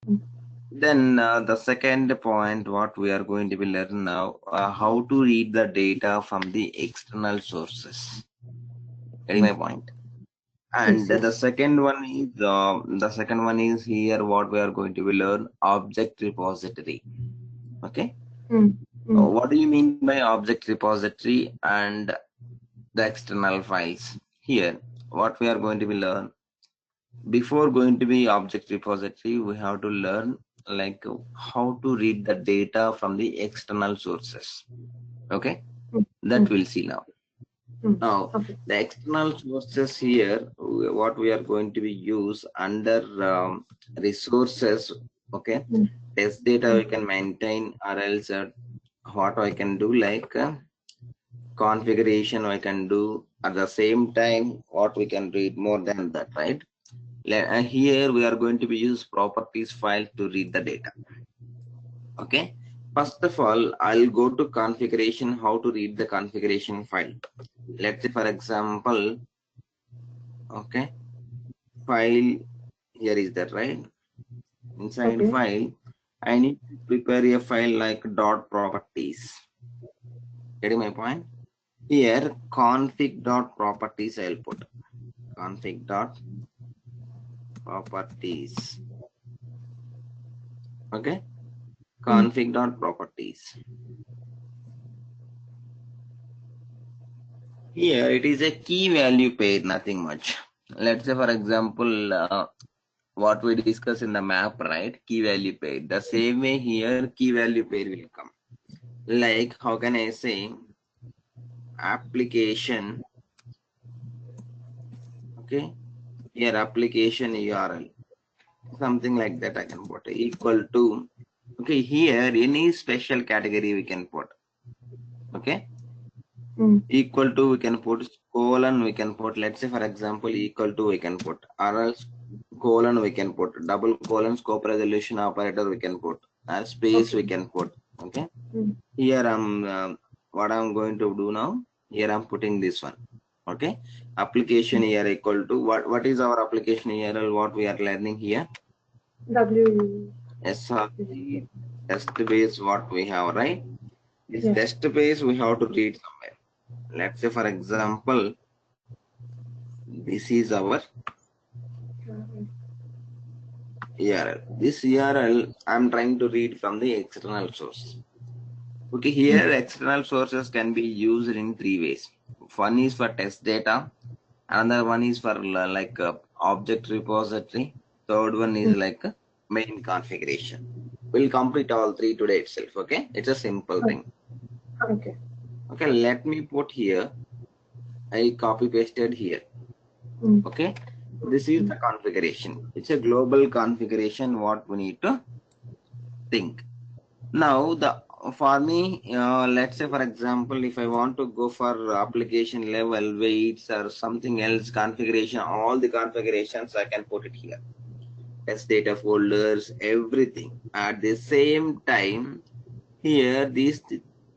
Mm. Then the second point, what we are going to be learning now, how to read the data from the external sources. Getting Mm. my point? Yes, And yes. the second one is here what we are going to be learn object repository. Okay. Mm. Mm. What do you mean by object repository and the external files? Here, what we are going to be learn before going to be object repository, we have to learn like how to read the data from the external sources. Okay, Mm. that Mm. we'll see now. Mm. Now, Okay. the external sources here, what we are going to be use under resources. Okay, Mm. test data Mm. we can maintain, or else what I can do like configuration I can do at the same time. What we can read more than that, right? Here we are going to be use properties file to read the data. Okay. First of all, I'll go to configuration, how to read the configuration file. Let's say, for example, okay, file here is that, right? Inside Okay. file, I need to prepare a file like dot properties. Getting my point? Here, config dot properties I'll put config dot properties. Okay, Mm. config dot properties. Here it is a key value pair, nothing much. Let's say, for example, what we discuss in the map, right? Key value pair. The same way here, key value pair will come. Like, how can I say? Application. Okay. Here, application URL. Something like that I can put. Equal to. Okay. Here, any special category we can put. Okay. Mm. Equal to we can put colon we can put, let's say for example equal to we can put, or else colon we can put, double colon scope resolution operator we can put, or space we Okay. can put. Okay, Mm. here I'm what I'm going to do now, here I'm putting this one. Okay, application Mm. here equal to what is our application URL, what we are learning here, W. src test base, what we have, right? This Yes. test base we have to read somewhere. Let's say for example, this is our URL. This URL I'm trying to read from the external source. Okay, Mm. here external sources can be used in three ways. One is for test data, another one is for like object repository, third one is Mm. like main configuration. We'll complete all three today itself. Okay, it's a simple Oh, thing. okay. Okay, let me put here. I copy pasted here. Mm. Okay, this is Mm. the configuration. It's a global configuration. What we need to think. Now, the for me, let's say for example, if I want to go for application level weights or something else configuration, all the configurations I can put it here. Test data folders, everything. At the same time, here these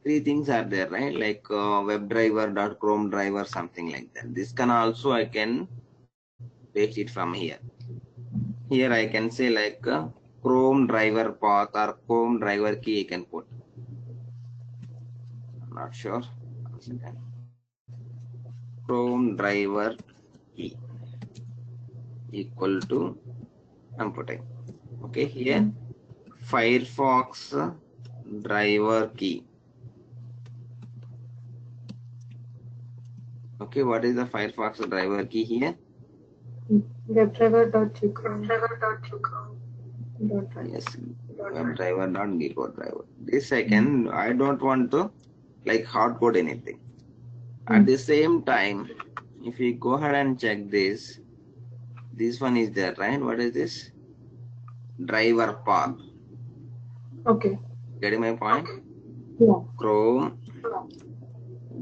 three things are there, right? Like WebDriver, .chrome driver, something like that. This can also I can paste it from here. Here I can say like Chrome driver path or Chrome driver key I can put. I'm not sure. 1 second. Chrome driver key equal to I'm putting. Okay, here Mm. Firefox driver key. Okay, what is the Firefox driver key here? Mm. WebDriver.gcom. Dot drive. Yes, WebDriver.gcode driver. This I can. I don't want to like hard code anything. At Mm. the same time, if we go ahead and check this one is there, right? What is this? Driver path. Okay. Getting my point? Yeah. Chrome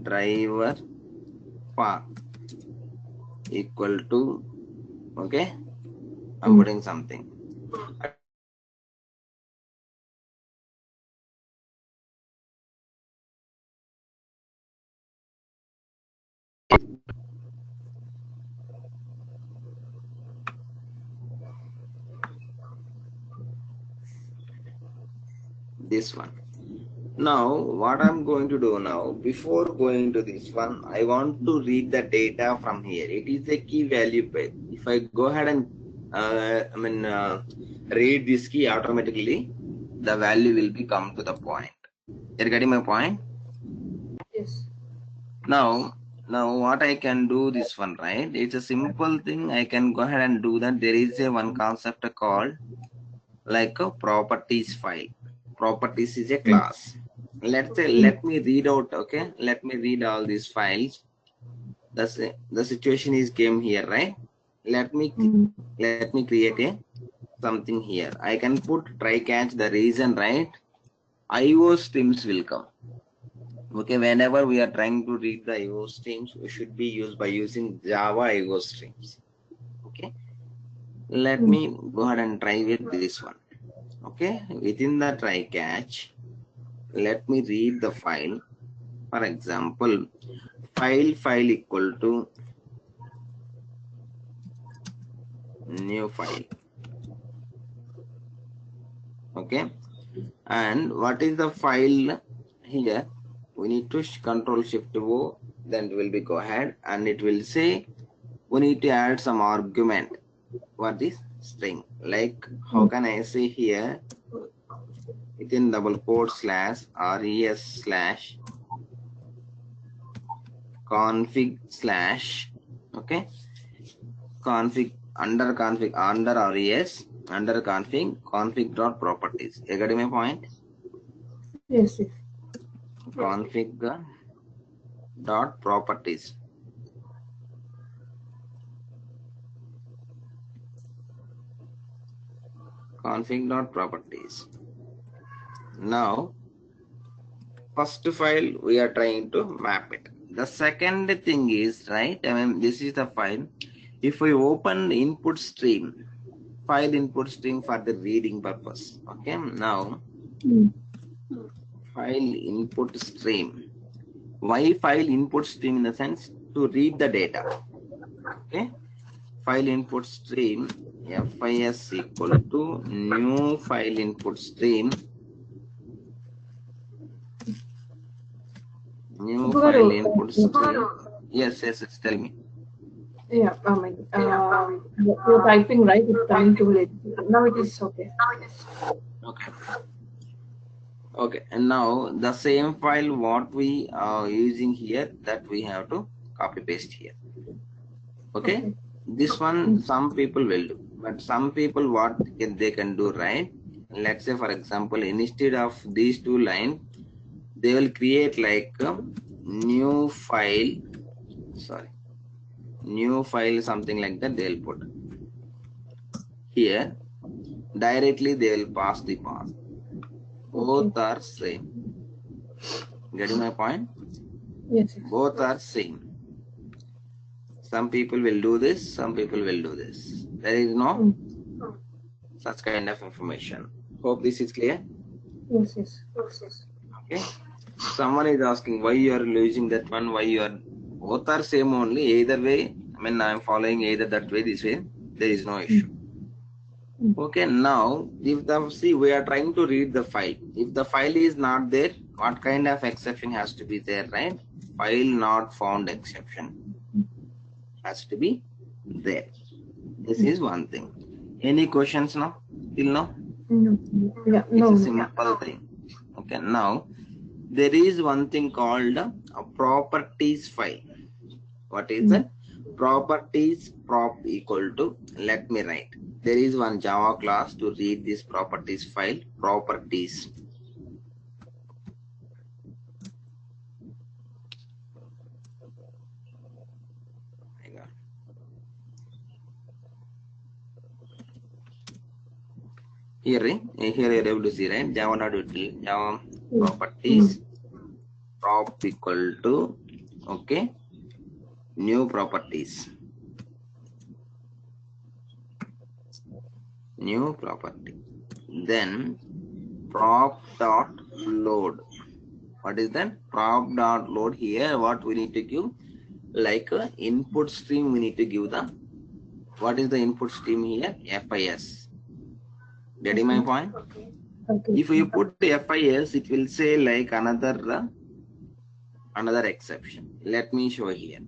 driver path equal to, okay, I'm Mm. putting something. At the same time, if I go ahead and check this, this one. Now what I'm going to do now, before going to this one, I want to read the data from here. It is a key value page. If I go ahead and read this key, automatically the value will be come to the point. You're getting my point? Yes. Now what I can do this one, right? It's a simple thing. I can go ahead and do that. There is a one concept called like a properties file. Properties is a class. Let's say, let me read out, okay? Let me read all these files. The situation is came here, right? Let me create a something here. I can put try catch the reason, right? IO streams will come. Okay, whenever we are trying to read the IO streams, we should be used by using Java IO streams. Okay, let me go ahead and try with this one. Okay, within the try catch, let me read the file. For example, file equal to new file. Okay, and what is the file here? We need to control shift O, then it will be go ahead and it will say we need to add some argument. What is string? Like how can I say here within double quote slash res slash config slash, okay, config under res under config dot properties. You got my point? Yes. Yes. Config dot properties. Config dot properties. Now first file we are trying to map it. The second thing is, right, I mean this is the file. If we open input stream, file input stream for the reading purpose. Okay, now file input stream. Why file input stream? In the sense to read the data. Okay, file input stream FIS equal to new file input stream. New file input stream. Yes, tell me. Yeah, you're typing, right? It's coming too late. Now it is okay. Okay. Okay, and now the same file what we are using here, that we have to copy paste here. Okay, this one some people will do, but some people what they can do, right? Let's say for example, instead of these two lines, they will create like a new file, new file, something like that. They'll put here directly. They will pass the path. Both are same. Getting my point? Yes. Both are same. Some people will do this, some people will do this. There is no such kind of information. Hope this is clear. Yes. Okay. Someone is asking why you are using that one, why you are, both are same only. Either way, I mean I am following either that way, this way, there is no issue. Okay, now if the see we are trying to read the file. If the file is not there, what kind of exception has to be there, right? File not found exception has to be there. This is one thing. Any questions now? Till now? No. Yeah, it's a simple thing. Okay, now there is one thing called a properties file. What is that? Properties prop equal to, let me write. There is one Java class to read this properties file. Properties. Here you're able to see, right? Java properties prop equal to, okay, new properties. New property. Then prop dot load. What is that? Prop dot load. Here what we need to give, like a input stream, we need to give the, what is the input stream here? FIS. Getting my point? Okay. If you put FIS, it will say like another exception. Let me show here.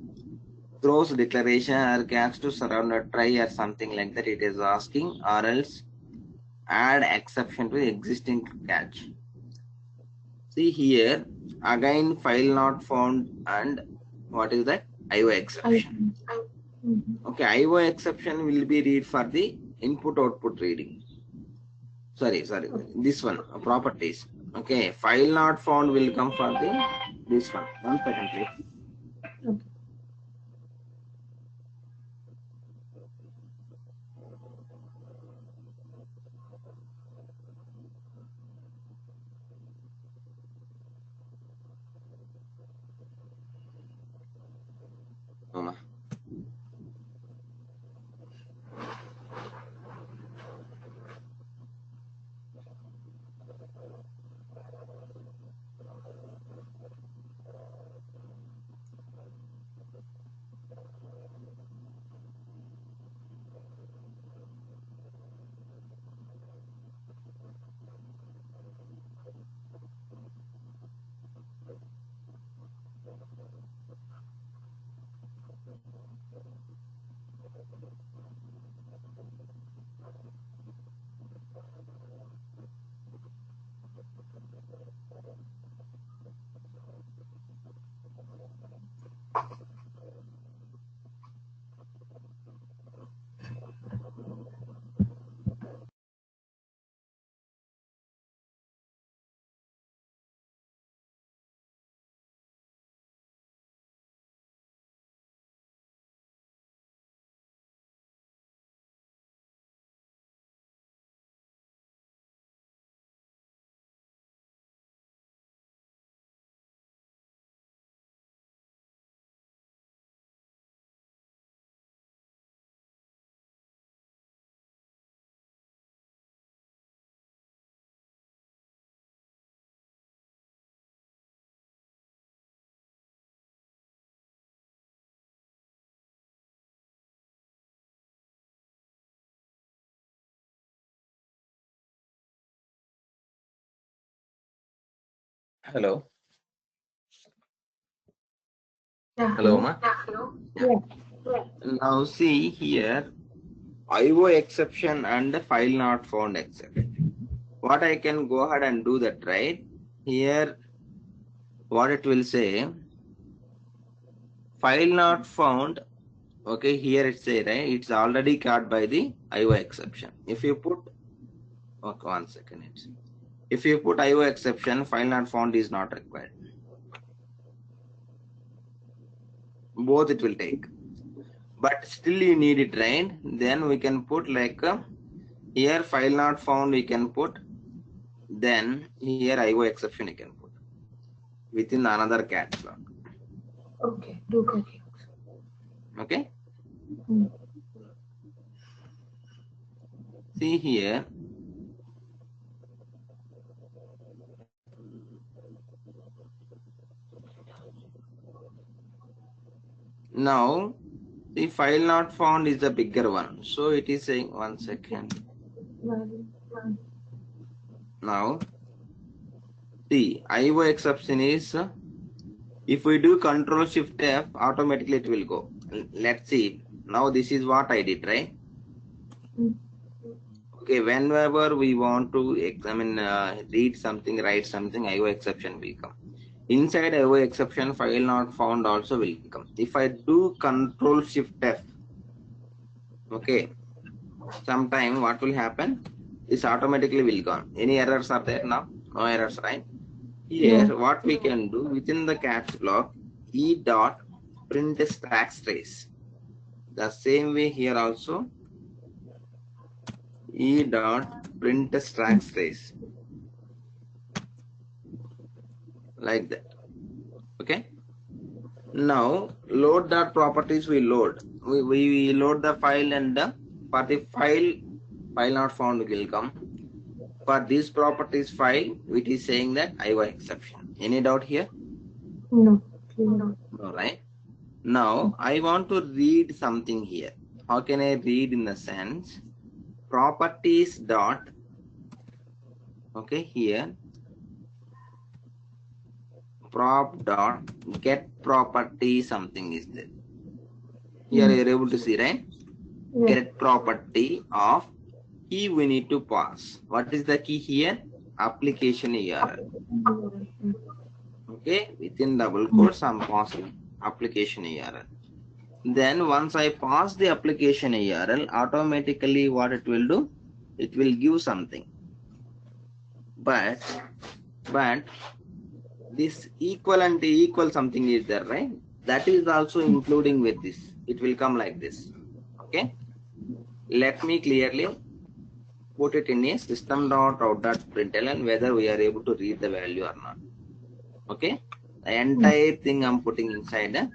Throws declaration or catch to surround a try or something like that. It is asking, or else add exception to the existing catch. See here, again file not found, and what is that? IO exception. Okay, IO exception will be read for the input output reading. Sorry, this one, properties. Okay, file not found will come for the this one. 1 second, please. Okay. Mama. Hello. Yeah. Hello, Hello. ma. Yeah. Yeah. Now see here, IO exception and file not found exception. What I can go ahead and do that, right? Here, what it will say, file not found. Okay, here it say, right? It's already caught by the IO exception. If you put, okay, 1 second. If you put IO exception, file not found is not required. Both it will take. But still you need it, right? Then we can put like here file not found we can put, then here IO exception you can put within another cat block. Okay. Do that. Okay. Mm. See here. Now the file not found is the bigger one. So it is saying 1 second. Now see IO exception is if we do control shift F, automatically it will go. Let's see. Now this is what I did, right? Okay, whenever we want to examine, read something, write something, IO exception will come. Inside IO exception, file not found also will come. If I do control shift F, okay, sometime what will happen? This automatically will gone. Any errors are there now? No errors, right? Here, what we can do within the caps block, e dot print stack trace. The same way here also, e dot print stack trace, like that. Okay. Now load dot properties we load. We load the file, and for the file not found will come. For this properties file, it is saying that IO exception. Any doubt here? No. No, right? Now I want to read something here. How can I read? In the sense, properties dot Okay, here prop dot get property something is there. Here you are able to see, right? Yes. Get property of key we need to pass. What is the key here? Application URL. Okay, within double quotes I'm passing application URL. Then once I pass the application URL, automatically what it will do? It will give something. But this equal something is there, right? That is also including with this. It will come like this. Okay. Let me clearly put it in a system.out.println whether we are able to read the value or not. Okay. The entire thing I'm putting inside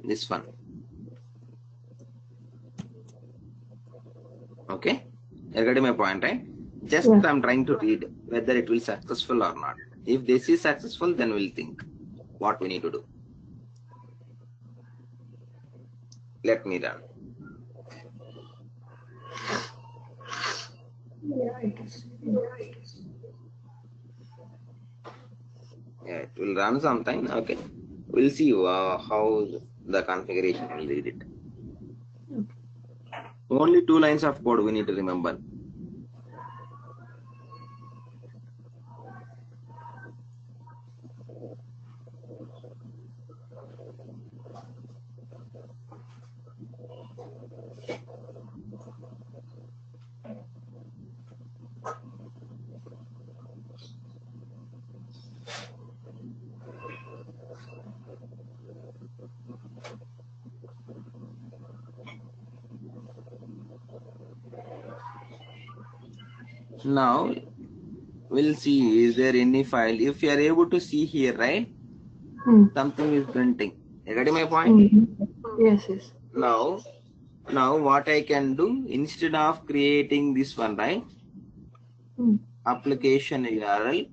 this one. Okay. You're getting my point, right? Just I'm trying to read whether it will successful or not. If this is successful, then we'll think what we need to do. Let me run. Yeah, it will run sometime. Okay, we'll see how the configuration will read it. Only 2 lines of code we need to remember. Now we'll see, is there any file? If you are able to see here, right? Something is printing. You getting my point? Yes. Now what I can do, instead of creating this one, right? Application URL,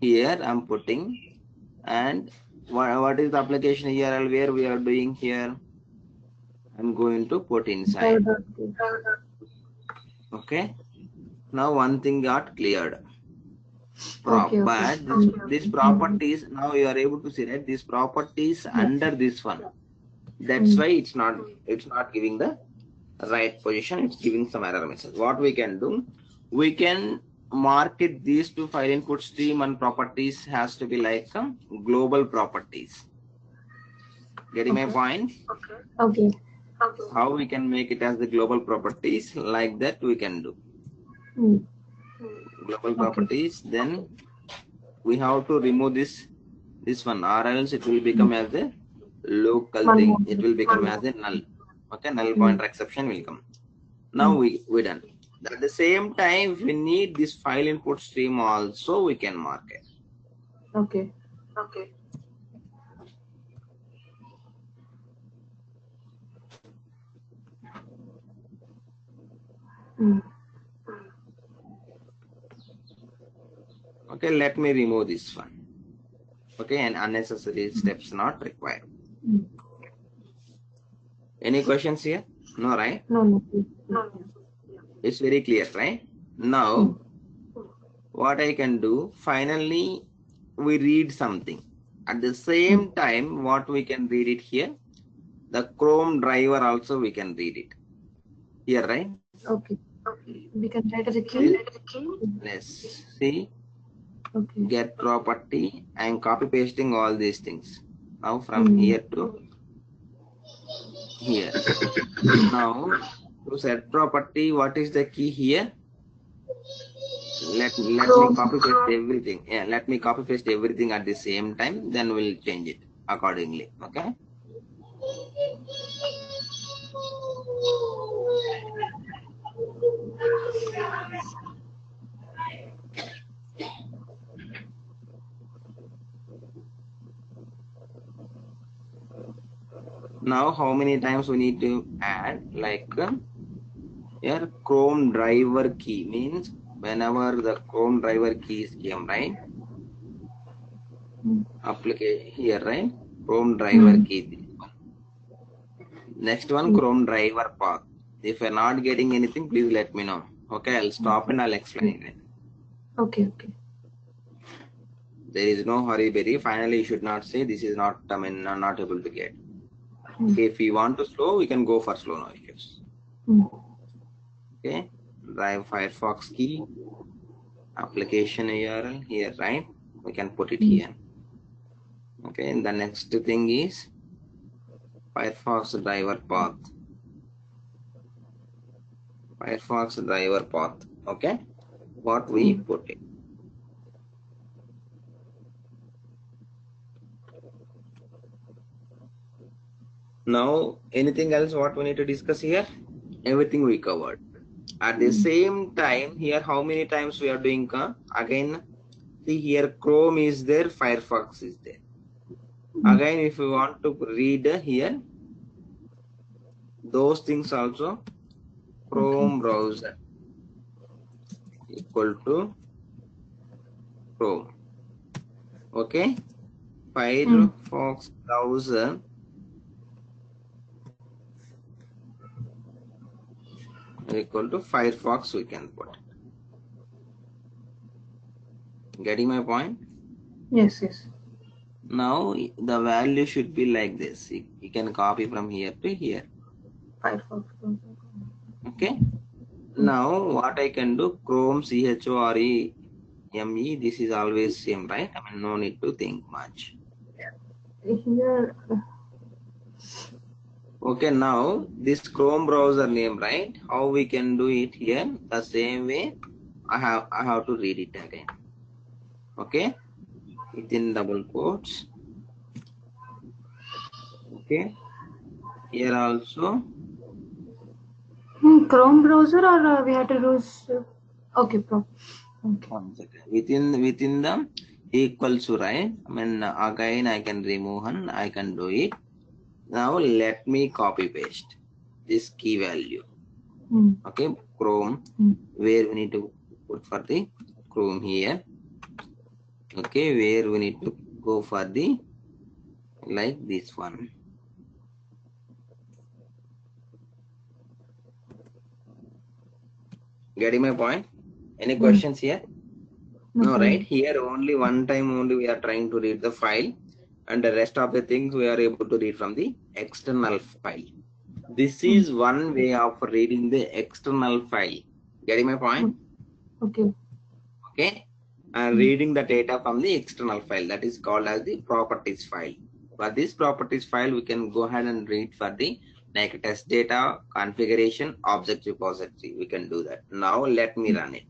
here I'm putting, and what is the application URL where we are doing here? I'm going to put inside. Okay. Now one thing got cleared. But this properties, now you are able to see, right? This properties under this one. That's why it's not giving the right position. It's giving some error message. What we can do, we can market these two file input stream and properties has to be like some global properties. Getting my point? Okay. How we can make it as the global properties, like that we can do. Global properties, then we have to remove this one, or else it will become as a local thing. It will become as a null. Okay, null pointer exception will come. Now we done. At the same time, if we need this file input stream also, we can mark it. Okay. Okay, let me remove this one. Okay, and unnecessary steps not required. Any questions here? No, right? No. It's very clear, right? Now, what I can do, finally, we read something. At the same time, what we can read it here, the Chrome driver also we can read it. Here, right? Okay. We can write as a key. Let's see. Okay. Get property. I am copy pasting all these things. Now from here to here. Now to set property, what is the key here? Let me copy paste everything. Yeah, let me copy paste everything at the same time, then we'll change it accordingly. Okay. Now how many times we need to add, like here Chrome driver key means whenever the Chrome driver keys came, right? Application here, right? Chrome driver key. Next one, Chrome driver path. If you're not getting anything, please let me know. Okay, I'll stop and I'll explain it. Okay. There is no hurry berry. Finally, you should not say this is not, I'm not able to get. Okay, if you want to slow, we can go for slow, no issues. Okay, drive Firefox key, application URL here, right? We can put it here. Okay, and the next thing is Firefox driver path. Firefox driver path. Okay, what we put it. Now, anything else what we need to discuss here? Everything we covered. At the same time, here how many times we are doing? Again, see here Chrome is there, Firefox is there. Again, if you want to read here, those things also, Chrome browser equal to Chrome. Okay, Firefox browser equal to Firefox, we can put. Getting my point? Yes. Now the value should be like this. You can copy from here to here. Firefox. Okay. Now what I can do, Chrome CHOREME, this is always same, right? I mean, no need to think much. Here. Okay, now this Chrome browser name, right? How we can do it here? The same way I have to read it again. Okay, within double quotes. Okay, here also. Chrome browser, or we have to use. Okay, okay. 1 second. Within the equals to, right? I mean, again I can remove and I can do it. Now let me copy paste this key value. Okay, Chrome, where we need to put for the Chrome here. Okay, where we need to go for the like this one. Getting my point? Any questions here? No, right? Here only one time only we are trying to read the file, and the rest of the things we are able to read from the external file. This is one way of reading the external file. Getting my point? Okay. Reading the data from the external file, that is called as the properties file. For this properties file, we can go ahead and read for the like test data, configuration, object repository. We can do that. Now let me run it.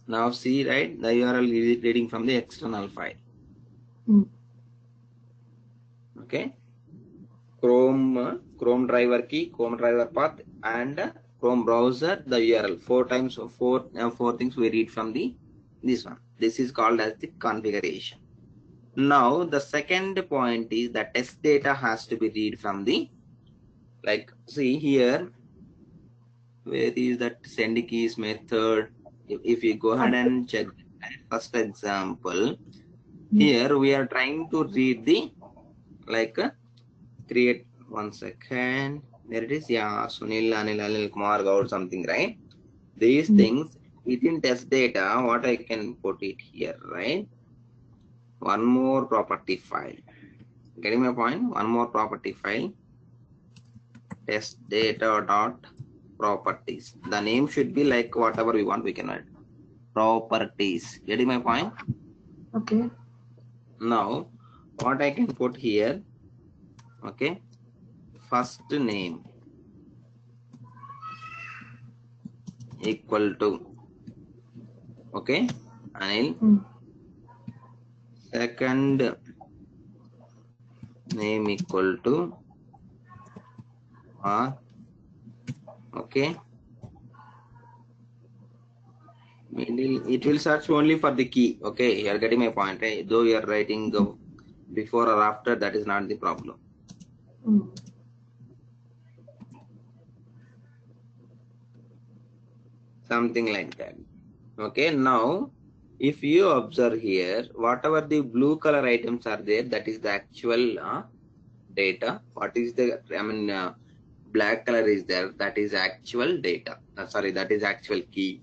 Now see, right, the URL is reading from the external file. Okay, Chrome driver key, Chrome driver path, and Chrome browser, the URL. Four things we read from this one. This is called as the configuration. Now the second point is that test data has to be read from the, like, see here, where is that send keys method? If you go ahead and check first example, here we are trying to read the like create 1 second. There it is. Yeah, Sunil, Anil, Kumar, or something, right? These things within test data, what I can put it here, right? One more property file. Getting my point? One more property file. Test data dot properties. The name should be like whatever we want, we can add. Properties. Getting my point? Okay. Now, what I can put here, okay, first name equal to, okay, Anil. Second name equal to okay. Middle, it will search only for the key. Okay, you are getting my point, right? Though you are writing before or after, that is not the problem. Mm. Something like that. Okay, now if you observe here, whatever the blue color items are there, that is the actual data. What is the, black color is there, that is actual data. Sorry, that is actual key.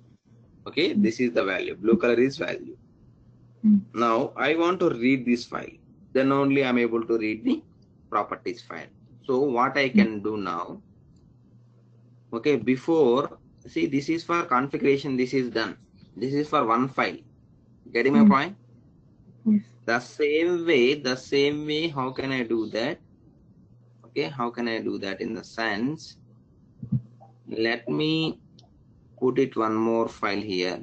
Okay, this is the value. Blue color is value. Mm. Now I want to read this file. Then only I'm able to read the properties file. So what I can do now, okay, before, see, this is for configuration, this is done. This is for one file. Getting my Mm. point? Yes. The same way, how can I do that? Okay, how can I do that in the sense? Let me put it one more file here.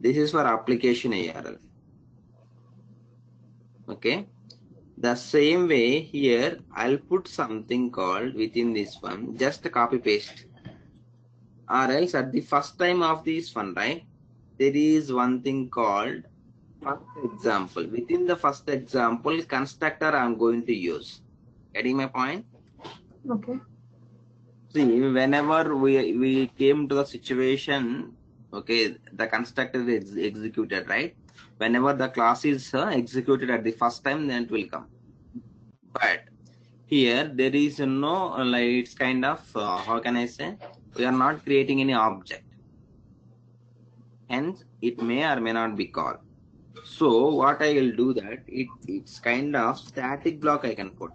This is for application URL. Okay, the same way here, I'll put something called within this one, just copy paste. Or else at the first time of this one, right? There is one thing called first example. Within the first example, constructor I'm going to use. Getting my point? Okay. See, whenever we came to the situation, okay, the constructor is executed, right? Whenever the class is executed at the first time, then it will come. But here there is no, like, it's kind of, how can I say? We are not creating any object. Hence, it may or may not be called. So what I will do that, it's kind of static block I can put.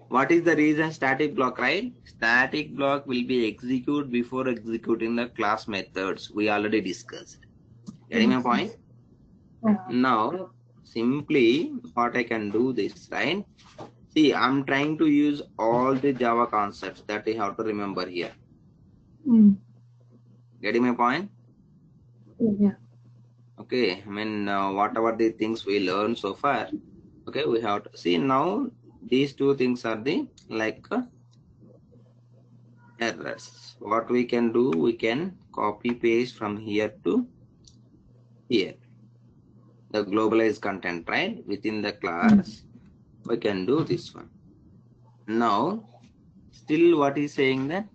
What is the reason static block, right? Static block will be executed before executing the class methods we already discussed. Getting my point? Yeah. Now, simply what I can do this, right? See, I'm trying to use all the Java concepts that we have to remember here. Mm. Getting my point? Yeah. Okay, whatever the things we learned so far, okay, we have to see now these two things are the errors. What we can do, we can copy paste from here to here, the globalized content, right? Within the class, we can do this one. Now, still what is saying that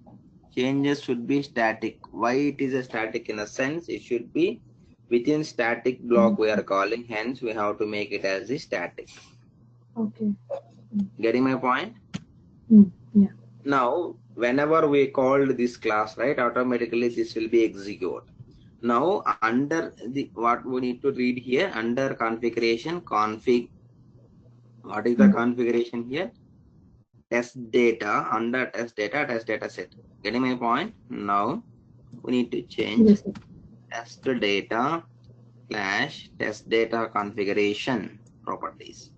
changes should be static. Why it is a static? In a sense, it should be within static block we are calling, hence we have to make it as the static. Okay. Getting my point? Yeah. Now, whenever we called this class, right, automatically this will be executed. Now, under the what we need to read here, under configuration, config. What is the configuration here? Test data, under test data set. Getting my point? Now we need to change Yes, sir. test data slash test data configuration properties.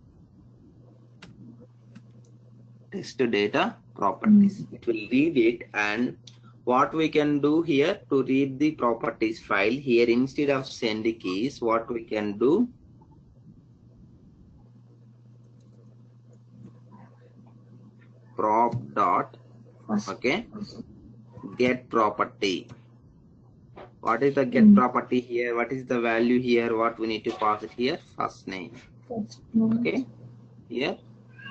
Test data properties. It will read it, and what we can do here to read the properties file here, instead of send keys, what we can do, prop dot, okay, get property. What is the get property here? What is the value here? What we need to pass it here? First name. Okay, here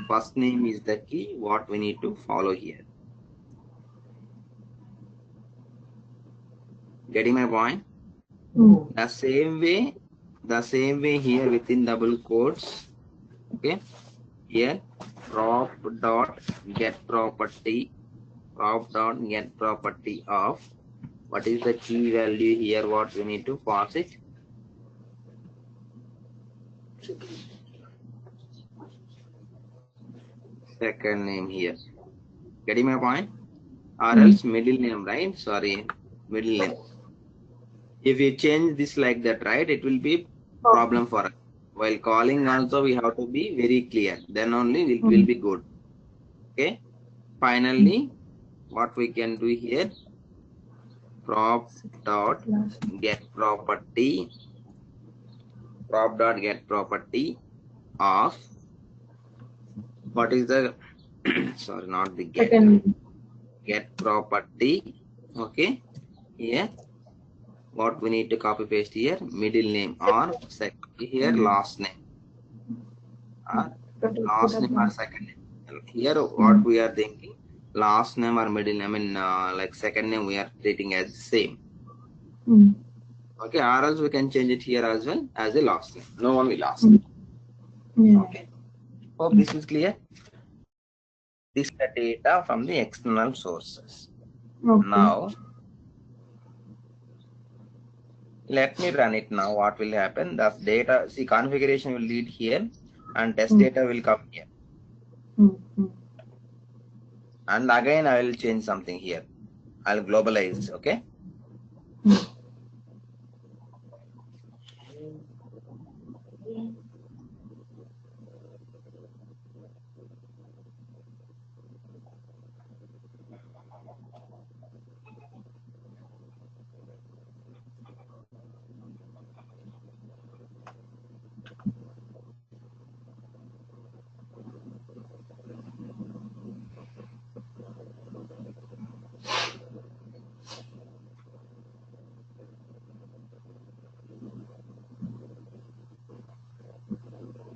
first name is the key. What we need to follow here. Getting my point? The same way here within double quotes. Okay, here prop dot get property, prop dot get property of, what is the key value here? What we need to pass it? Second name here. Getting my point? Or else middle name, right? Sorry, middle name. If you change this like that, right, it will be problem for us. While calling also we have to be very clear. Then only will be good. Okay. Finally, what we can do here? Prop dot get property. Prop dot get property of, what is the sorry, not the get property. Okay, here what we need to copy paste here, middle name, or here last name. or Put last up name or name. second name. Here, what Mm. we are thinking, last name or middle name, like second name, we are treating as same. Mm. Okay, or else we can change it here as well as a last name. No one will ask. Mm. Yeah. Okay, hope this is clear. This is the data from the external sources. Okay. Now, let me run it now. What will happen? The data, see, configuration will lead here and test Mm. data will come here. Mm. Mm. And again, I will change something here. I'll globalize, okay? Mm.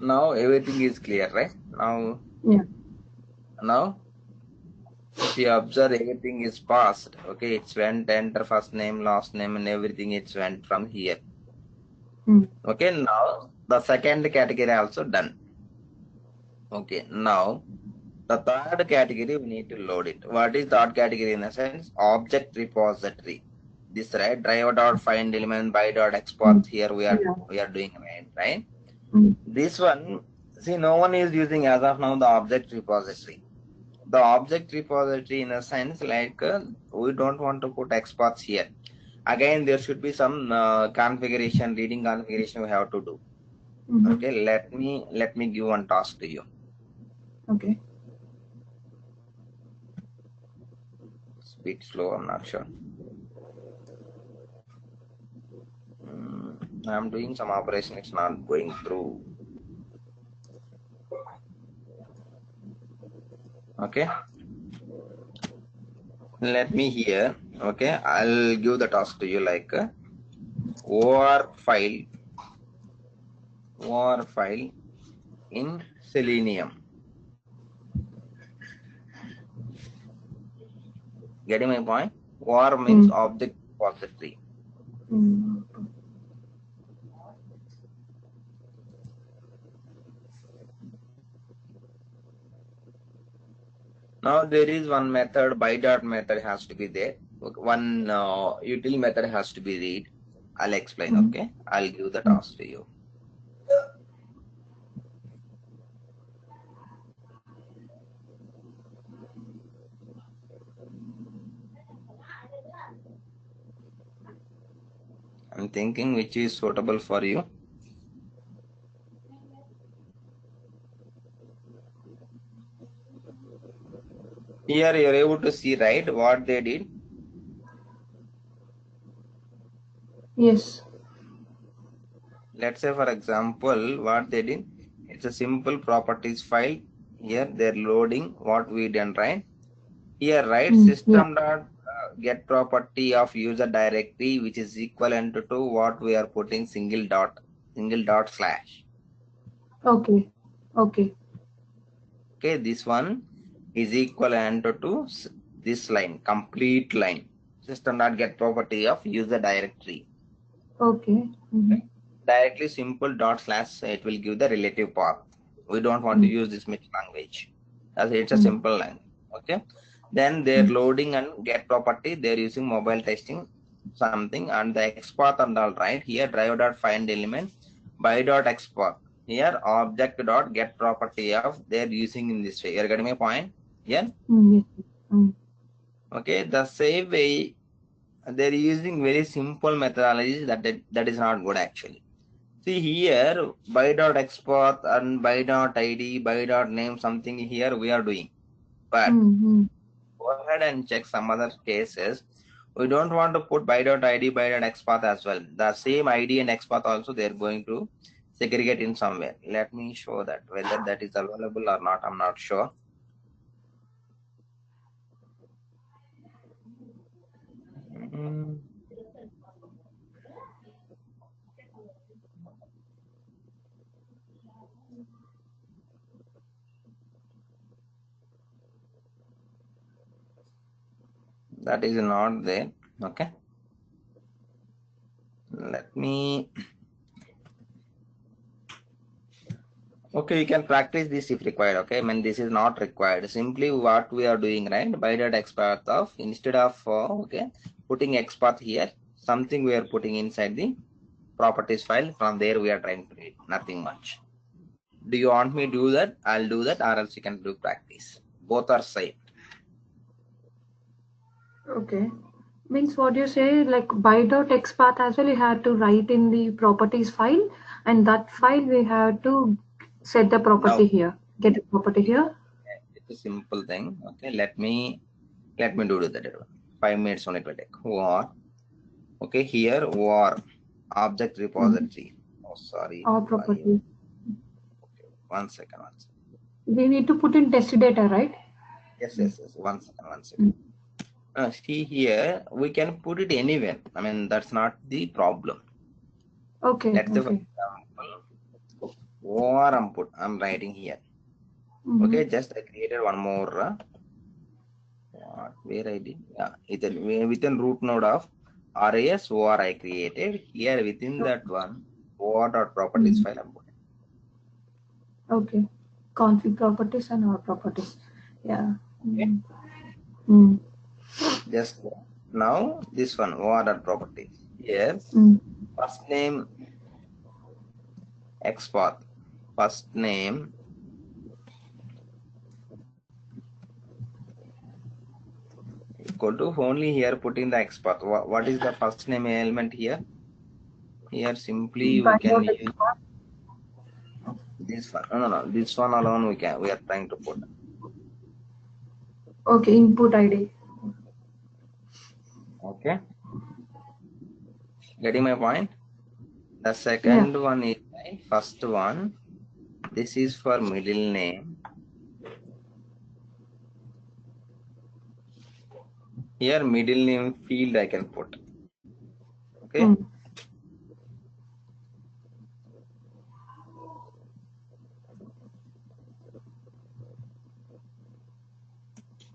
Now everything is clear, right? Yeah. Now if you observe, everything is passed. Okay, it's went enter first name, last name, and everything it's went from here. Mm. Okay, now the second category also done. Okay, now the third category we need to load it. What is third category in a sense? Object repository. This right driver dot find element by dot export Mm. here Yeah. we are doing right. Mm. This one, see, no one is using as of now the object repository. The object repository in a sense like we don't want to put exports here. Again, there should be some configuration, reading configuration we have to do. Mm-hmm. Okay, let me give one task to you. Okay. Speak slow, I'm not sure. I'm doing some operation, it's not going through. Okay, let me here. Okay, I'll give the task to you like OR file in Selenium. Getting my point? OR means Mm. object repository. Mm. Now there is one method, by dot method has to be there. One util method has to be read. I'll explain, Mm. okay? I'll give the Mm. task to you. I'm thinking which is suitable for you. Here you're able to see, right, what they did. Yes. Let's say, for example, what they did. It's a simple properties file. Here they're loading what we done, right? Here, right, Mm. Yeah. system dot get property of user directory, which is equivalent to what we are putting single dot slash. Okay. Okay. Okay, this one is equivalent to this line, complete line. System dot get property of user directory. Okay. Mm-hmm. Directly simple dot slash, it will give the relative path. We don't want to Mm. use this mixed language, as it's a Mm. simple language. Okay, then they're Mm. loading and get property, they're using mobile testing something, and the export and all, right? Here driver dot find element by dot export, here object dot get property of, they're using in this way. You're getting my point? Yeah. Mm. Yes. Mm. Okay, the same way they're using very simple methodologies, that is not good actually. See here, by dot export and by dot id, by dot name, something here we are doing. But Mm. Mm. go ahead and check some other cases. We don't want to put by dot id, by dot export as well. The same id and export also they're going to segregate in somewhere. Let me show that. Whether that is available or not, I'm not sure. Mm. that is not there. Okay, let me. Okay, you can practice this if required. Okay, I mean this is not required. Simply what we are doing, right? By that XPath of, instead of okay, putting XPath here, something we are putting inside the properties file. From there we are trying to read. Nothing much. Do you want me to do that? I'll do that, or else you can do practice. Both are same. Okay. Means what you say, like by.xpath as well, you have to write in the properties file, and that file we have to set the Now property here. Get the property here. it's a simple thing. Okay, let me do that. 5 minutes only it will take. War. Okay, here war object repository. Oh, sorry. Our property. Okay, one second. We need to put in test data, right? Yes. One second. See here, we can put it anywhere. I mean, that's not the problem. Okay. Let's say, for Okay. example, war I'm writing here. Okay, just I created one more. Where I did? Yeah, within root node of RAS OR I created. Here within that one, OR.properties file I'm putting. Okay. Config properties and our properties. Yeah. Okay. Just now this one OR.properties. Here, first name XPath. First name equal to, only here putting the XPath. What is the first name element here? Here simply we can use this one. No. This one alone we are trying to put. Okay. Input ID. Okay. Getting my point? The second one is my first one. This is for middle name. Here middle name field I can put. Okay.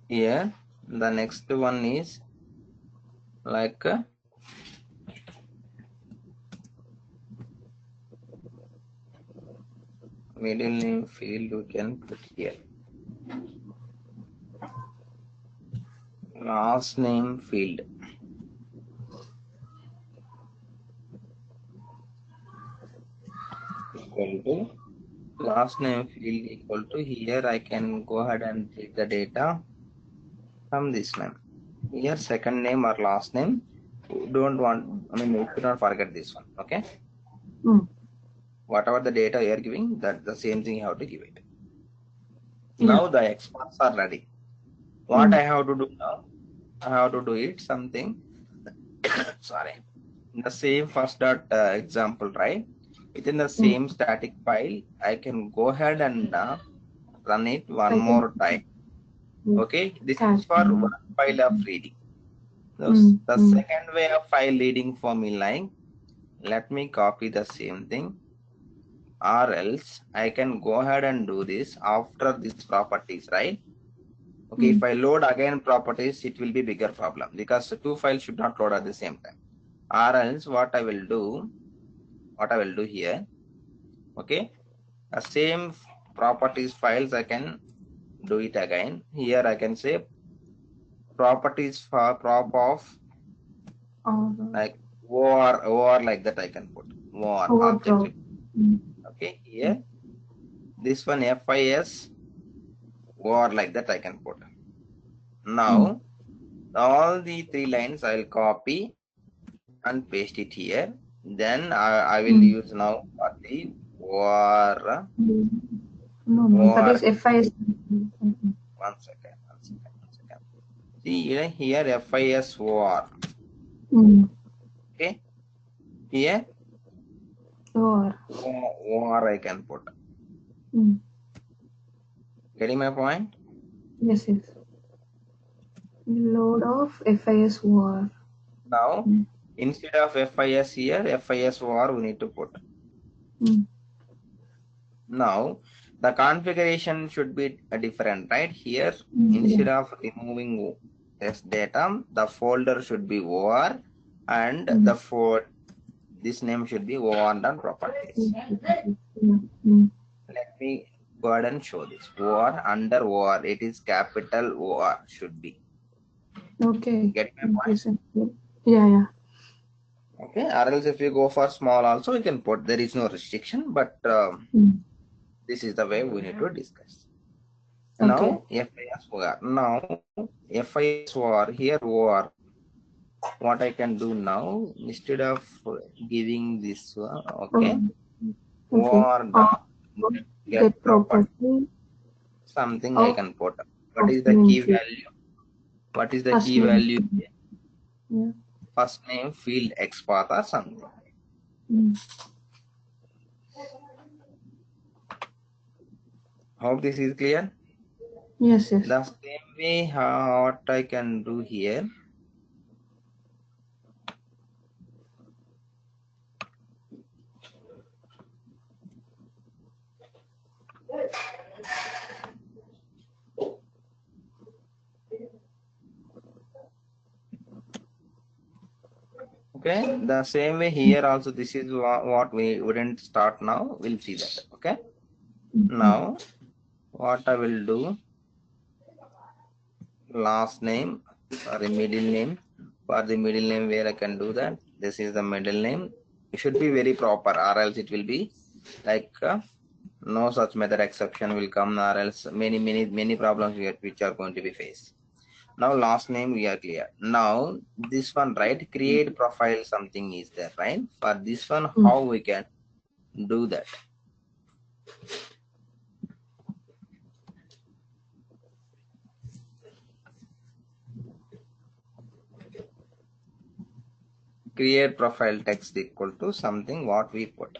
Here the next one is like middle name field we can put here. Last name field. Equal to last name field equal to, here I can go ahead and take the data from this name. Here second name or last name. Don't want, I mean, you should not forget this one. Okay. Whatever the data you are giving, that the same thing you have to give it. Now the exports are ready. What I have to do now? I have to do it something. Sorry. In the same first dot example, right? Within the same static file, I can go ahead and run it one more time. Okay, this is for one file of reading. The second way of file reading for me, like, let me copy the same thing, or else I can go ahead and do this after these properties, right? Okay, if I load again properties, it will be bigger problem because the two files should not load at the same time. Or else what I will do here, okay, the same properties files I can do it again. Here I can say properties for prop of like or like that I can put or object. Okay, here this one FIS or like that I can put. Now all the 3 lines I'll copy and paste it here. Then I will use now for the or. No, that is FIS. One second. See here FIS or. Okay, here or I can put. Getting my point? Yes. Load of FIS war. Now instead of FIS here, FIS or we need to put. Now the configuration should be different, right? Here instead of removing test data. The folder should be OR and this name should be OR.properties. Let me go ahead and show this. OR under OR. It is capital OR should be. Okay. Get my point? Yeah. Okay. Or else if you go for small also, you can put. There is no restriction, but this is the way we need to discuss. Okay. Now FIS OR. Now FIS OR here OR. What I can do now instead of giving this one, okay, Okay. OR dot get property. property Something I can put. What of is the name key field. value? What is the First key name. value? Yeah. First name field XPath or something. Hope this is clear. Yes. The same way what I can do here. Okay, the same way here also. This is what we wouldn't start now. We'll see that. Okay. Now what I will do, last name or the middle name. For the middle name where I can do that, this is the middle name. It should be very proper or else it will be like no such method exception will come, or else many problems which are going to be faced. Now last name we are clear. Now this one, right, create profile something is there, right? For this one, how we can do that? Create profile text equal to something what we put.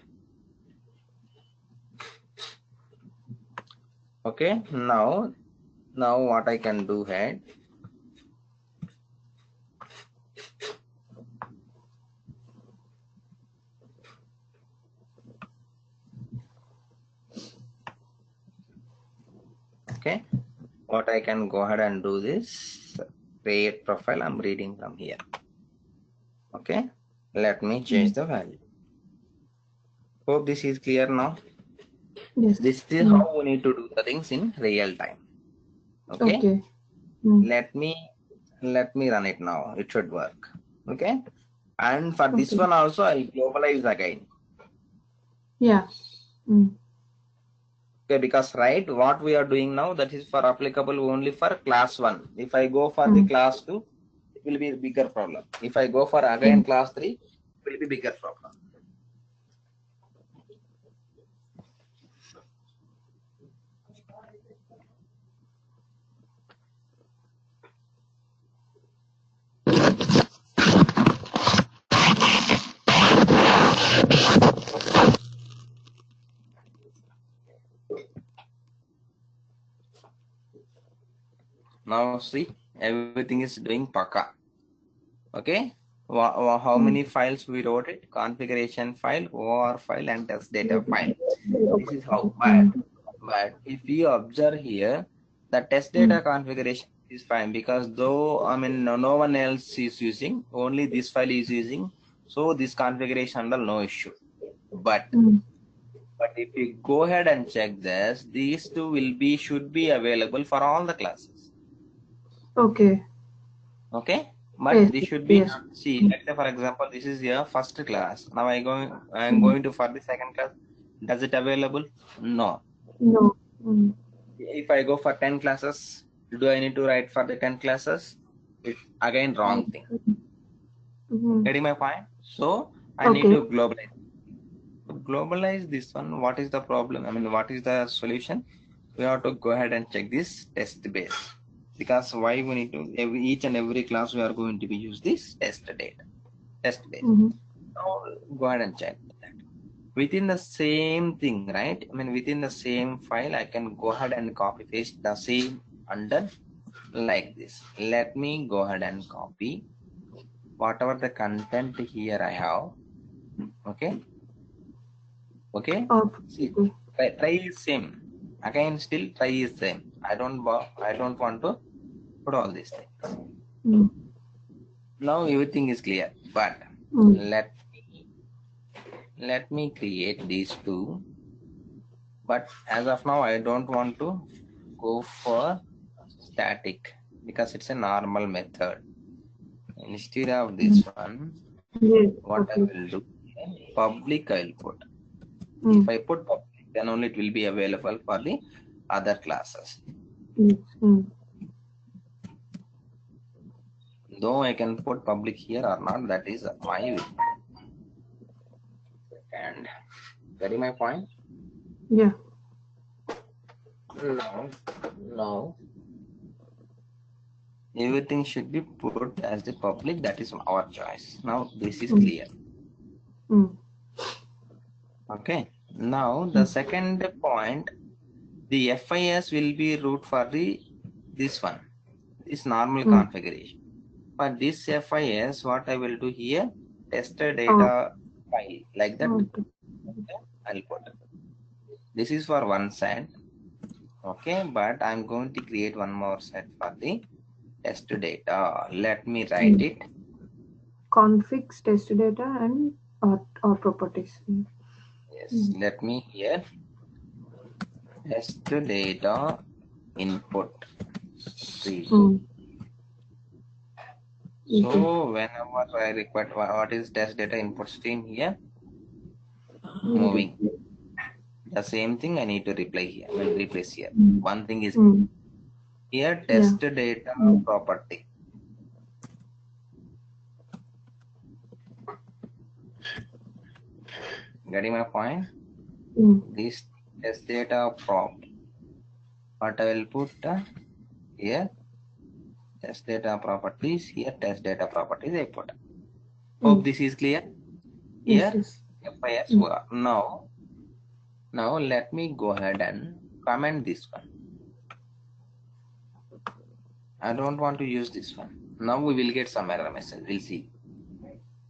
Okay, now what I can do here, okay, what I can go ahead and do this, create profile. I'm reading from here. Okay, let me change the value. Hope this is clear now. Yes. This is how we need to do the things in real time. Okay. Let me run it now. It should work. Okay. And for this one also, I'll globalize again. Yeah. Okay, because right, what we are doing now, that is for applicable only for class 1. If I go for the class 2, it will be a bigger problem. If I go for again class 3, it will be bigger problem. Now see, everything is doing paka. Okay. How many files we wrote it? Configuration file, OR file, and test data file. This is how. But if you observe here, the test data configuration is fine, because though no one else is using, only this file is using, so this configuration handle no issue. But if you go ahead and check this, these two should be available for all the classes. Okay. But this should be see, let's say for example, this is your first class. Now I am going to for the second class. Does it available? No. If I go for 10 classes, do I need to write for the 10 classes? It's again wrong thing. Getting my point? So I need to globalize. To globalize this one, what is the problem? What is the solution? We have to go ahead and check this test base. Because why we need to, each and every class we are going to be use this test base. Now go ahead and check that. Within the same thing, right? Within the same file, I can go ahead and copy paste the same under like this. Let me go ahead and copy whatever the content here I have. Okay. See, try is same. Again, still try is same. I don't want to put all these things. Mm. Now everything is clear, but Mm. let me create these two. But as of now, I don't want to go for static because it's a normal method. Instead of this Mm. one, Yes, what I public. will do, public I will put. If Mm. I put public, then only it will be available for the other classes. Yes. Mm. Though I can put public here or not, that is my will. And getting my point? Yeah. Now everything should be put as the public. That is our choice. Now this is Mm. clear. Mm. Okay. Now the second point, the FIS will be root for the this one, this normal Mm. configuration. For this FIS, what I will do here, tester Oh. data file like that. Okay. I'll put. This is for one set. Okay, but I'm going to create one more set for the test data. Let me write Mm. it. Configs, test data, and or properties. Mm. Yes, let me here test data input stream. Mm. Okay. So whenever I require what is test data input stream here, moving. The same thing I need to replace here. I will replace here. Mm. One thing is Mm. here Yeah. test data Mm. property. Getting my point? Mm. This test data prop. What I will put here test data properties. Here test data properties I put. Hope Mm. this is clear. Yes. Here Yes. FIS Mm. now let me go ahead and comment this one. I don't want to use this one. Now we will get some error message. We'll see.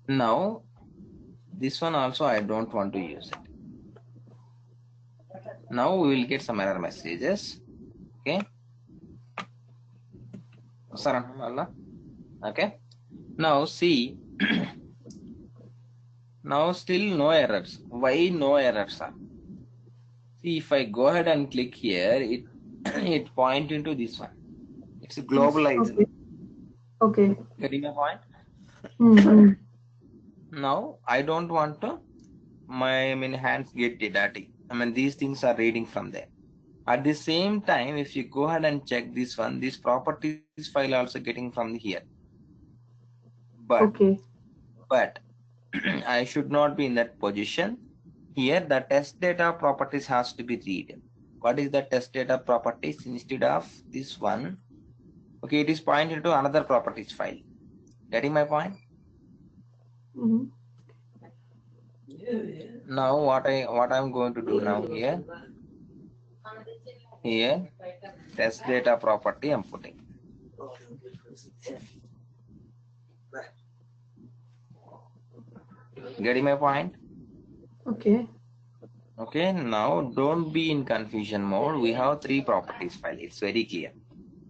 Now this one also I don't want to use it. Now we will get some error messages. Okay. Okay. Now see. Now still no errors. Why no errors are? See, if I go ahead and click here, it it point into this one. It's globalized. Okay. Okay. Getting my point? Mm. Now I don't want to my hands get dirty. These things are reading from there. At the same time, if you go ahead and check this one, this properties file also getting from here. But Okay. I should not be in that position. Here the test data properties has to be read. What is the test data properties instead of this one? Okay, it is pointed to another properties file. Getting my point? Mm. Now what I'm going to do now here test data property I'm putting. Getting my point? Okay. Okay, now don't be in confusion mode. We have three properties file. It's very clear.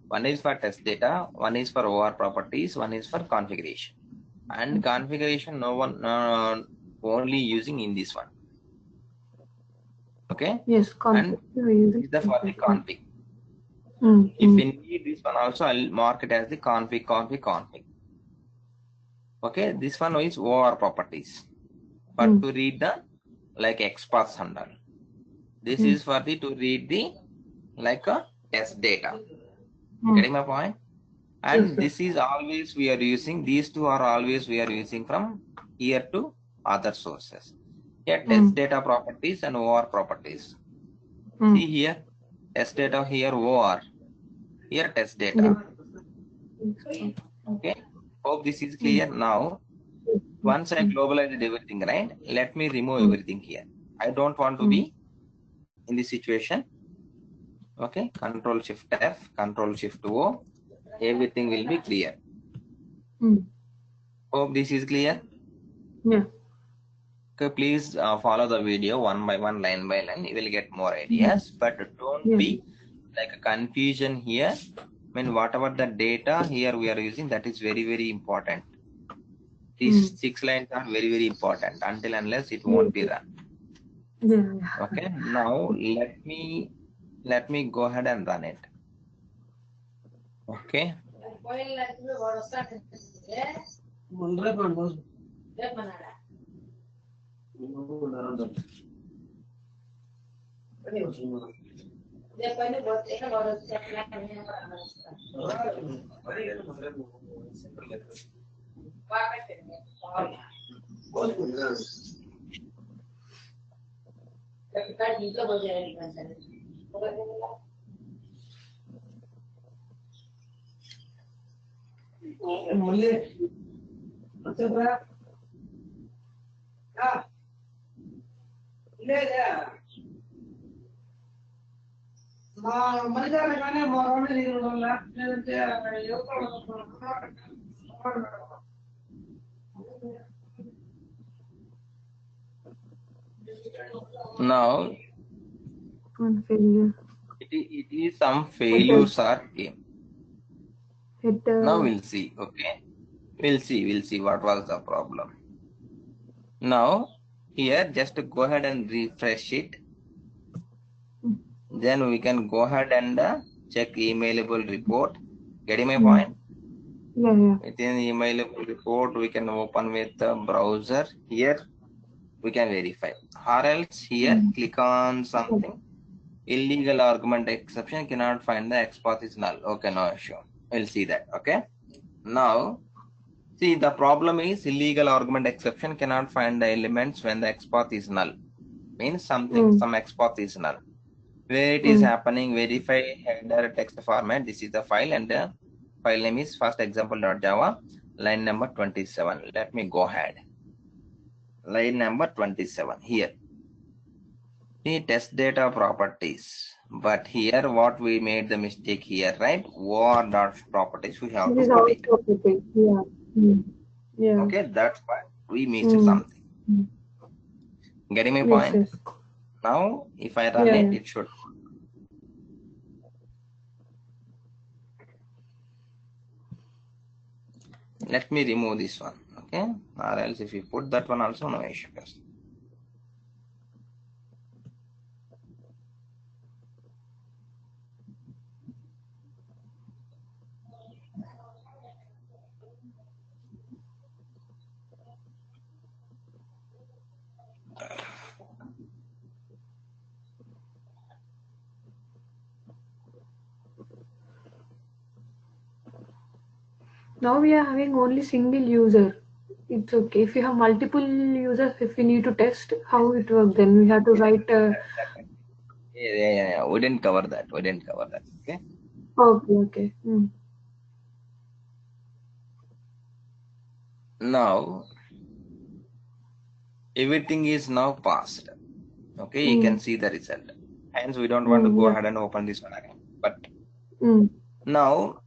One is for test data, one is for OR properties, one is for configuration. And configuration no one only using in this one. Okay. Yes. And Config. this is the for the config. If we need this one also, I'll mark it as the config. Okay, this one is OR properties. But to read the like XPaths and all. This is for the to read the like a test data. Getting my point? And Yes, this is always we are using, these two are always we are using from here to other sources. Here test data properties and OR properties. See here test data, here OR, here test data. Okay, hope this is clear. Now once I globalized everything, right, let me remove everything here. I don't want to be in this situation. Okay, Control Shift F, Control Shift O, everything will be clear. Hope this is clear. Yeah. Okay, please follow the video one by one, line by line. You will get more ideas, but don't be like a confusion here. I mean, whatever the data here we are using, that is very, very important. These 6 lines are very, very important. Until unless it won't be run. Yeah. Okay. Now let me go ahead and run it. Okay. Now On failure. it is some failures are came. Now we'll see. Okay. We'll see what was the problem. Now here just go ahead and refresh it. Then we can go ahead and check emailable report. Getting my point? Yeah. Within the emailable report, we can open with the browser. Here we can verify. Or else here click on something. Illegal argument exception cannot find the XPath is null. Okay, no issue. We'll see that. Okay. Now see, the problem is illegal argument exception cannot find the elements when the XPath is null. Means something, some XPath is null. Where it is happening, verify header text format. This is the file and the file name is first example.java, line number 27. Let me go ahead. Line number 27 here. The test data properties. But here what we made the mistake here, right? War dot properties we have to put it. Yeah. Okay, that's why we missed something. Getting my point? Yes. Now if I run it, it should. Let me remove this one. Okay, or else if you put that one also, no issues. Now we are having only single user. It's okay. If you have multiple users, if we need to test how it works, then we have to write. Yeah. We didn't cover that. Okay. Okay. Now everything is now passed. Okay, you can see the result. Hence, we don't want to go ahead and open this one again. But now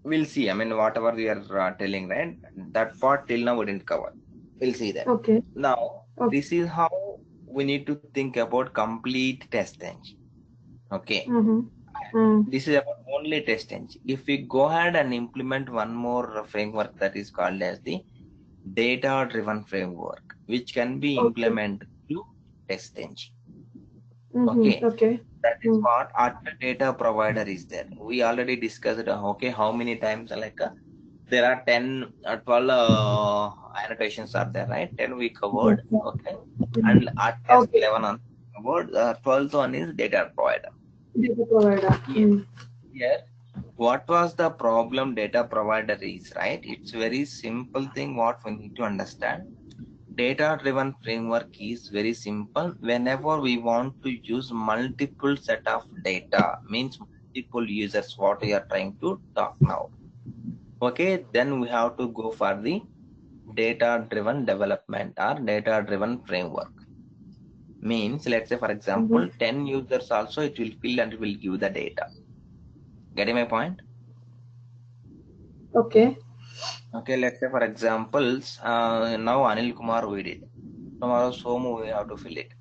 we'll see. I mean, whatever we are telling, right? That part till now we didn't cover. We'll see that. Okay. Now, this is how we need to think about complete test engine. Okay. This is about only test engine. If we go ahead and implement one more framework that is called as the data-driven framework, which can be implemented to test engine. Okay. That is what our data provider is there. We already discussed. Okay, how many times like there are 10, 12 annotations are there, right? 10 we covered. Okay, and at test 11 on covered. 12th one is data provider. Here, what was the problem data provider is, right? It's very simple thing what we need to understand. Data driven framework is very simple. Whenever we want to use multiple set of data, means multiple users, what we are trying to talk now. Okay, then we have to go for the data driven development or data driven framework. Means, let's say for example, 10 users also it will fill and it will give the data. Getting my point? Okay, let's say for examples, now Anil Kumar we did. Tomorrow Somu we have to fill it.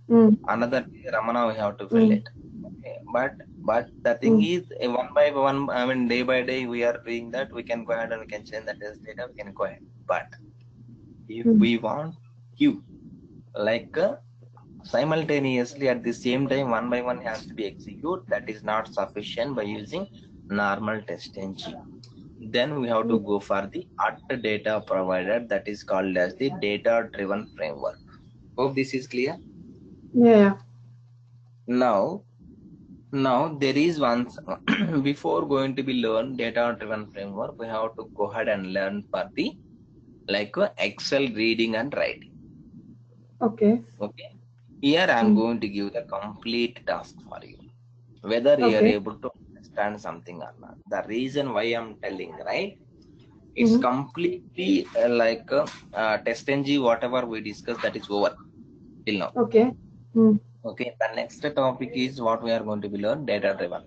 Another day Ramana we have to fill it. Okay, but But the thing is, one by one, I mean, day by day, we are doing that. We can go ahead and we can change the test data. We can go ahead. But if we want queue, like simultaneously at the same time, one by one has to be executed. That is not sufficient by using normal test engine. Then we have to go for the AT data provider, that is called as the data driven framework. Hope this is clear. Yeah. Now there is one before going to be learn data driven framework, we have to go ahead and learn for the like Excel reading and writing. Okay. Okay, here I am going to give the complete task for you, whether you are Okay. able to understand something or not. The reason why I'm telling, right, it's completely test ng, whatever we discussed, that is over till now. Okay. Okay, the next topic is what we are going to be learn, data driven.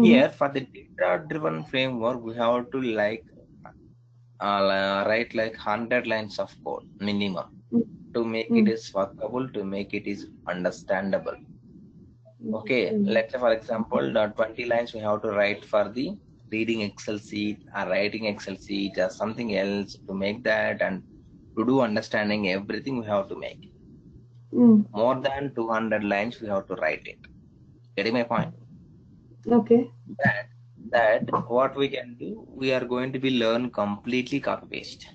Here for the data driven framework, we have to write like 100 lines of code minimum to make it is workable, to make it is understandable. Okay, let's say for example, the 20 lines we have to write for the reading Excel sheet or writing Excel sheet or something else to make that, and to do understanding everything we have to make. More than 200 lines we have to write it. Getting my point? Okay. That what we can do, we are going to be learn completely copy paste.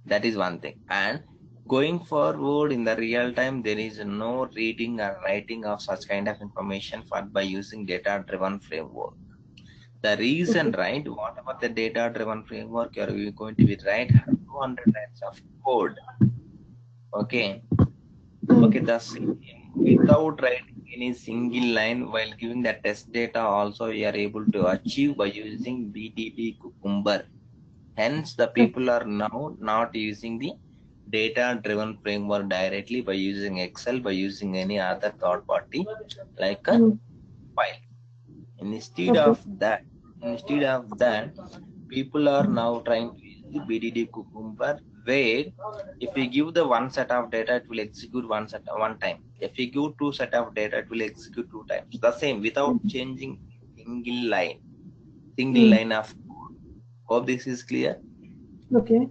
That is one thing. And going forward in the real time, there is no reading or writing of such kind of information for by using data driven framework. The reason, right, whatever the data driven framework you are going to be write 200 lines of code. Okay, the same without writing any single line, while giving the test data also we are able to achieve by using BDD Cucumber. Hence the people are now not using the data driven framework directly by using Excel, by using any other third party like a file. Instead of that, people are now trying to use the BDD Cucumber, where if we give the one set of data, it will execute one time. If we give two set of data, it will execute two times. The same without changing single line of code. Hope this is clear. Okay.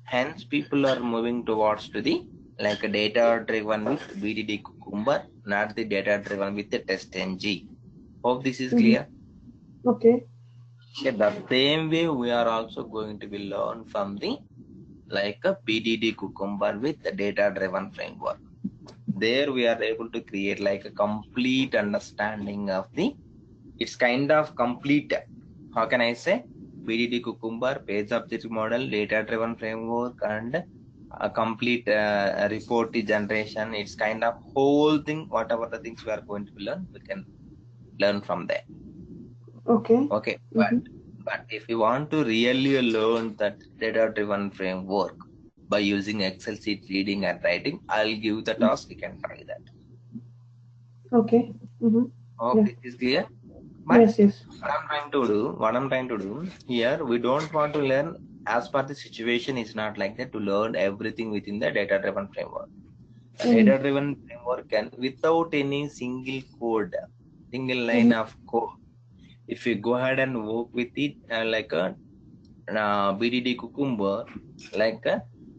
Hence, people are moving towards to the like a data driven with BDD Cucumber, not the data driven with the test ng. Hope this is clear. Okay. Okay, the same way we are also going to be learn from the like a BDD Cucumber with the data driven framework. There we are able to create like a complete understanding of the, it's kind of complete, how can I say, BDD Cucumber, page object model, data driven framework, and a complete report generation. It's kind of whole thing, whatever the things we are going to learn, we can learn from there. Okay, but if you want to really learn that data driven framework by using Excel sheet reading and writing, I'll give the task, you can try that. Okay. Hope this is clear. But what I'm trying to do here, we don't want to learn as per the situation. Is not like that to learn everything within the data driven framework. The data driven framework can, without any single code, single line of code, if you go ahead and work with it like a BDD Cucumber, like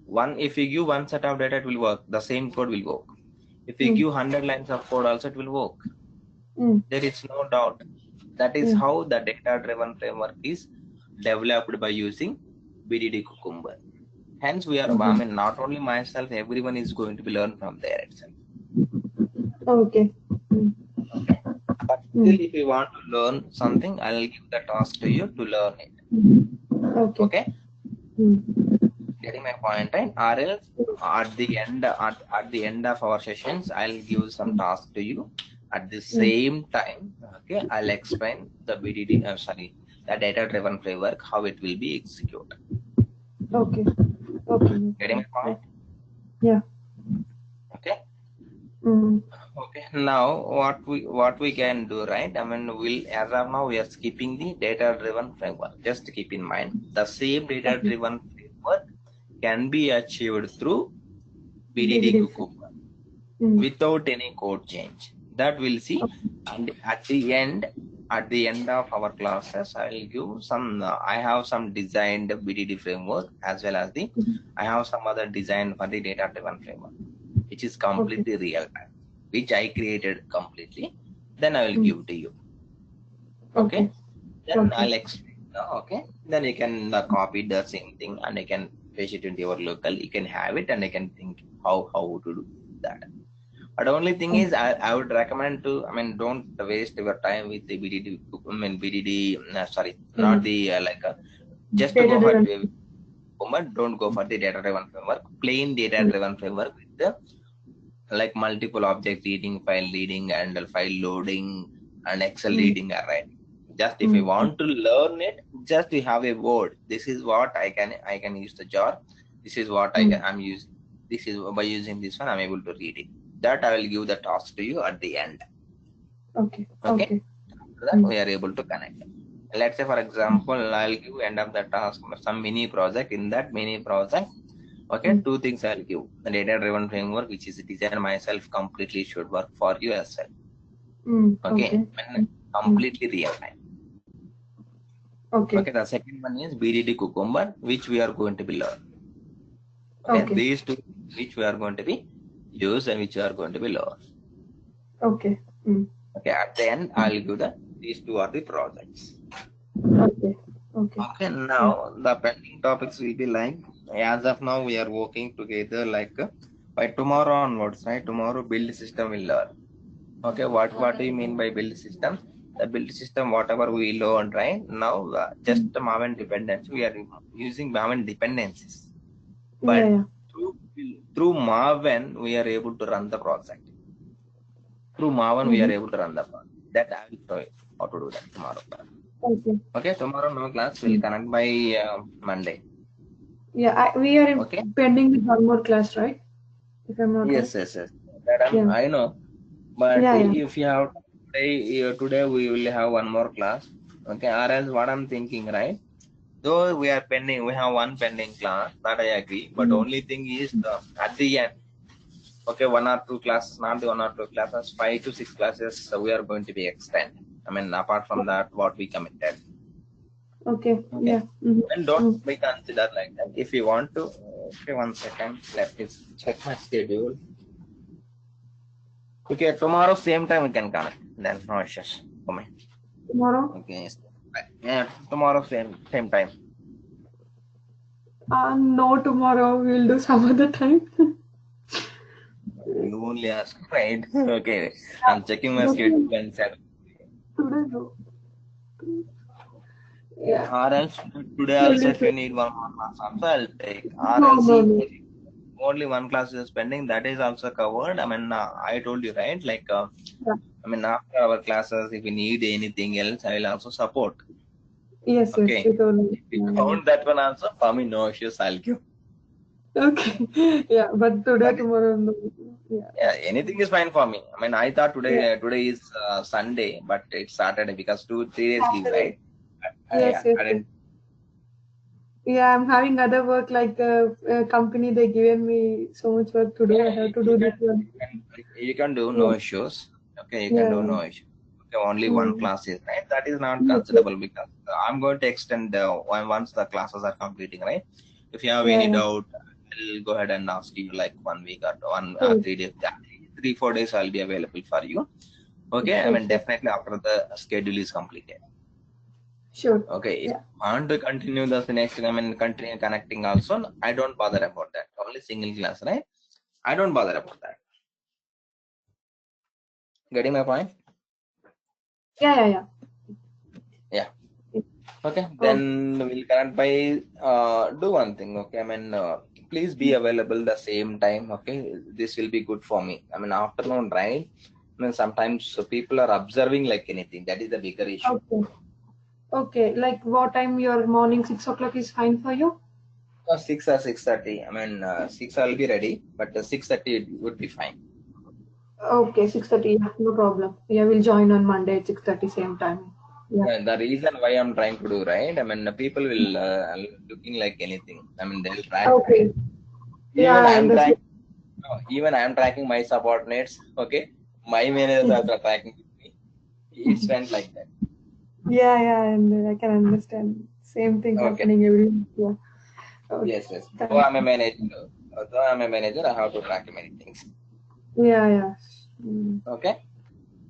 one, if you give one set of data, it will work. The same code will work. If you give 100 lines of code, also it will work. There is no doubt. That is how the data driven framework is developed by using BDD Cucumber. Hence, we are, I mean, not only myself, everyone is going to be learned from there itself. Okay. Okay. But still, if you want to learn something, I will give the task to you to learn it. Okay. Getting my point, right? Or else at the end of our sessions, I'll give some task to you. At the same time, okay, I'll explain the BDD, the data driven framework, how it will be executed. Okay. Getting my point? Yeah. Okay. Okay. Now what we can do, right? I mean, as of now we are skipping the data driven framework. Just to keep in mind, the same data driven framework can be achieved through BDD Cucumber without any code change. That we'll see. And at the end of our classes, I will give some. I have some designed BDD framework as well as I have some other design for the data-driven framework, which is Okay. completely real time, which I created completely. Then I will give to you. Okay. Then Okay. I'll explain. Okay. Then you can copy the same thing and you can paste it into your local. You can have it and you can think how to do that. But the only thing is, I would recommend to, don't waste your time with the BDD. BDD. Sorry, not the just to Data go for driven. framework. Don't go for the data-driven framework. Plain data-driven framework with the multiple object reading, file reading, and file loading, and Excel reading are right. Just if you want to learn it, just you have a word. This is what I can use the jar. This is what I'm using. This is by using this one I'm able to read it. That I will give the task to you at the end. Okay. Okay. After that we are able to connect. Let's say for example, I'll give end of the task some mini project. In that mini project, okay, two things I'll give. The data-driven framework, which is designed myself completely, should work for you as well. Okay. Completely real time. Okay, the second one is BDD Cucumber, which we are going to be learn. Okay, these two which we are going to be use and which we are going to be learn. Okay. Okay, at the end I'll give these two are the projects. Okay, now the pending topics will be as of now we are working together by tomorrow onwards, right? Tomorrow build system will learn. Okay, what do you mean by build system? The build system, whatever we learned right now, just Maven dependency. We are using Maven dependencies, but through Maven we are able to run the project. Through Maven we are able to run the project. That I will show you how to do that tomorrow. Okay, tomorrow no class. We'll connect by Monday. Yeah, we are pending with one more class, right? If I'm not yes. That I know. But if you have today we will have one more class. Okay, or else what I'm thinking, right? Though we are pending, we have one pending class, that I agree. But only thing is at the end, okay, 1 or 2 classes, not the 1 or 2 classes, 5 to 6 classes, so we are going to be extend. Apart from that, what we committed. Okay. Yeah. And don't be consider like that. If you want to, okay, 1 second, let me check my schedule. Okay, tomorrow same time we can connect. Then no issues for me. Tomorrow? Okay. Yeah, tomorrow same time. No, tomorrow we'll do some other time. You only ask, right? Okay. I'm checking my schedule and said. Today no. Yeah. Or else today also if you need one more class also I'll take. Or else if only one class is pending, that is also covered. I told you, right? After our classes, if you need anything else, I will also support. Yes, okay. Yes, if you count that one also, for me, no issues, I'll give. Okay. Yeah, but today, tomorrow, no. Yeah, anything is fine for me. I thought today is Sunday, but it's Saturday because 2-3 days leave, right? Yes. Yeah, I'm having other work like the company. They given me so much work to do. I have to do this one. You can do no issues. Okay, you can do no issues. Okay, only one class is right. That is not considerable because I'm going to extend once the classes are completing, right? If you have any doubt, I'll go ahead and ask you like 1 week or 3 days. 3-4 days I'll be available for you. Okay, definitely after the schedule is completed. Sure. Okay, if you want to continue the next, continue connecting also, I don't bother about that. Only single class, right? I don't bother about that. Getting my point? Yeah. Okay, then we'll connect by do one thing. Okay, please be available the same time. Okay, this will be good for me. Afternoon, right? Sometimes people are observing like anything. That is the bigger issue. Okay. Like what time your morning 6 o'clock is fine for you? 6 or 6:30. 6 I'll be ready, but 6:30 would be fine. Okay, 6:30. No problem. Yeah, we'll join on Monday at 6:30 same time. Yeah, the reason why I'm trying to do, right? People will looking like anything. They'll track. Okay. Even I'm tracking my subordinates. Okay. My managers are tracking with me. It's went like that. Yeah, and I can understand. Same thing Okay. happening every week. Yeah. Okay. Yes. Though Thank I'm a you. manager, I have to track many things. Yeah. Mm. Okay.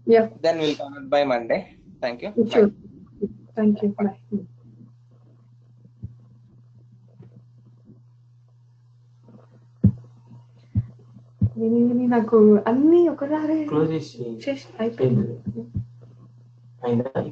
Yeah, Then we'll connect by Monday. Thank you. Bye. sure. Thank you. Bye. విని నాకు అన్ని ఒకసారి close చేసి చేసి అయిపోయింది. అయిందా